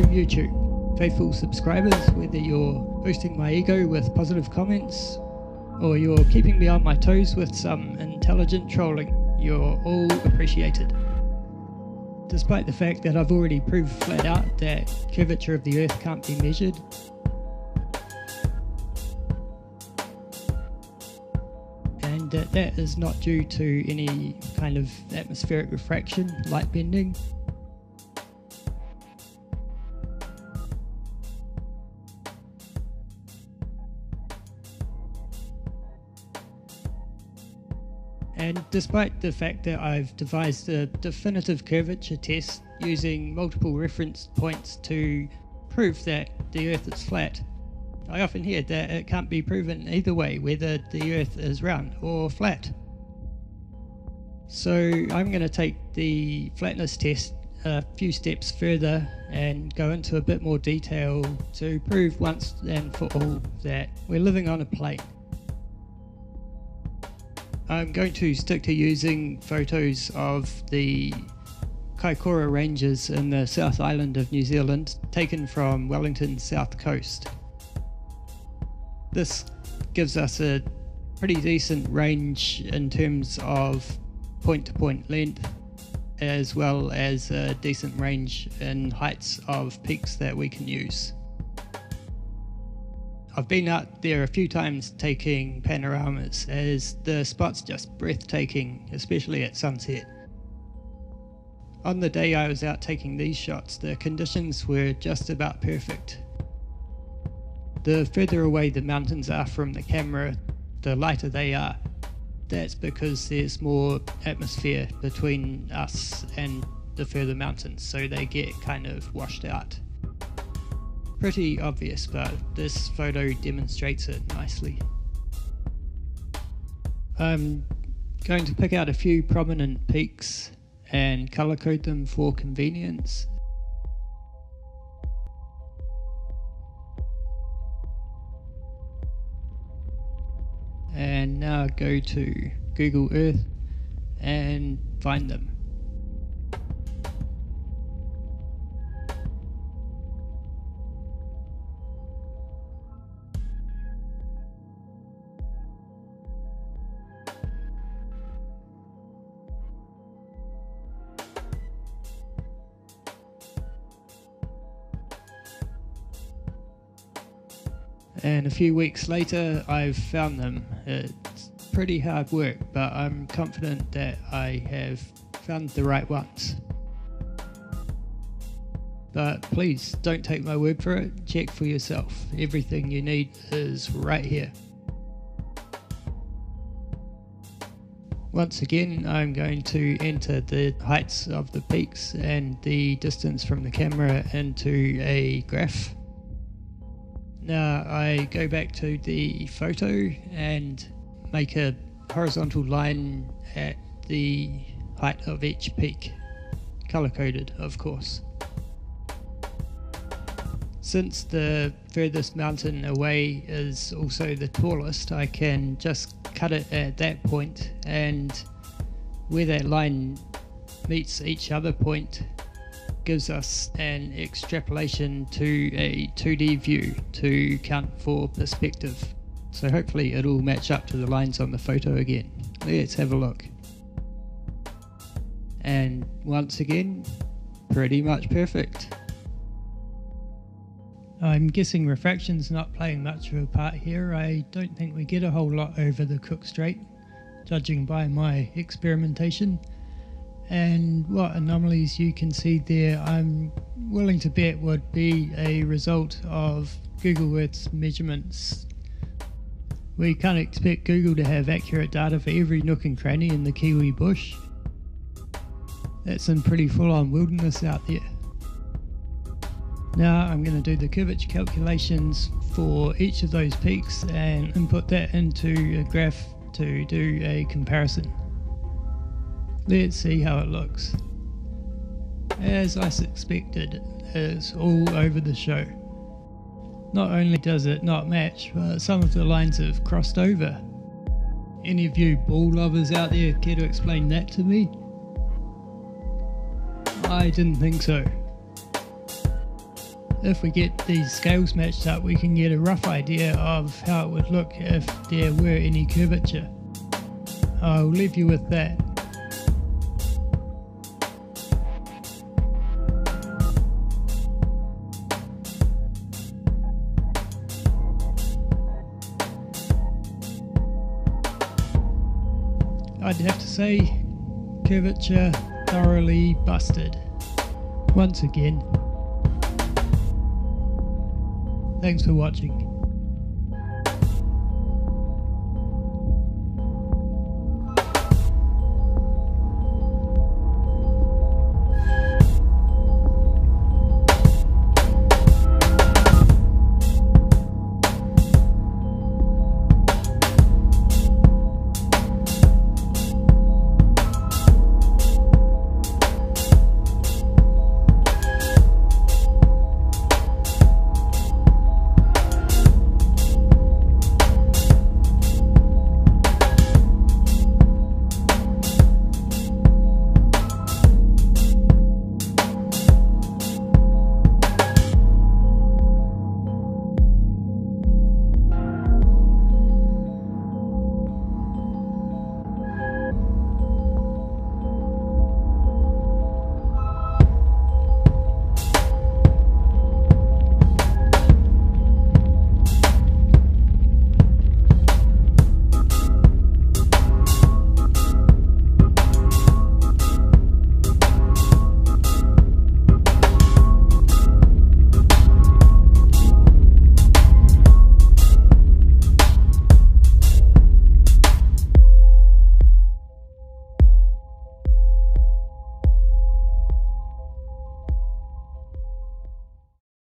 YouTube. Faithful subscribers, whether you're boosting my ego with positive comments or you're keeping me on my toes with some intelligent trolling, you're all appreciated. Despite the fact that I've already proved flat out that curvature of the Earth can't be measured, and that is not due to any kind of atmospheric refraction, light bending. And despite the fact that I've devised a definitive curvature test using multiple reference points to prove that the Earth is flat, I often hear that it can't be proven either way, whether the Earth is round or flat. So I'm going to take the flatness test a few steps further and go into a bit more detail to prove once and for all that we're living on a plane. I'm going to stick to using photos of the Kaikoura Ranges in the South Island of New Zealand, taken from Wellington's south coast. This gives us a pretty decent range in terms of point-to-point length, as well as a decent range in heights of peaks that we can use. I've been out there a few times taking panoramas, as the spot's just breathtaking, especially at sunset. On the day I was out taking these shots, the conditions were just about perfect. The further away the mountains are from the camera, the lighter they are. That's because there's more atmosphere between us and the further mountains, so they get kind of washed out. Pretty obvious, but this photo demonstrates it nicely. I'm going to pick out a few prominent peaks and color code them for convenience. And now go to Google Earth and find them. And a few weeks later I've found them. It's pretty hard work, but I'm confident that I have found the right ones. But please don't take my word for it, check for yourself. Everything you need is right here. Once again, I'm going to enter the heights of the peaks and the distance from the camera into a graph. Now I go back to the photo and make a horizontal line at the height of each peak, color coded of course. Since the furthest mountain away is also the tallest, I can just cut it at that point, and where that line meets each other point gives us an extrapolation to a 2D view to count for perspective. So hopefully it'll match up to the lines on the photo again. Let's have a look. And once again, pretty much perfect. I'm guessing refraction's not playing much of a part here. I don't think we get a whole lot over the Cook Strait, judging by my experimentation. And what anomalies you can see there, I'm willing to bet would be a result of Google Earth's measurements. We can't expect Google to have accurate data for every nook and cranny in the Kiwi bush. That's some pretty full-on wilderness out there. Now I'm going to do the curvature calculations for each of those peaks and input that into a graph to do a comparison. Let's see how it looks. As I suspected, it's all over the show. Not only does it not match, but some of the lines have crossed over. Any of you ball lovers out there care to explain that to me? I didn't think so. If we get these scales matched up, we can get a rough idea of how it would look if there were any curvature. I'll leave you with that. I'd have to say, curvature thoroughly busted. Once again. Thanks for watching.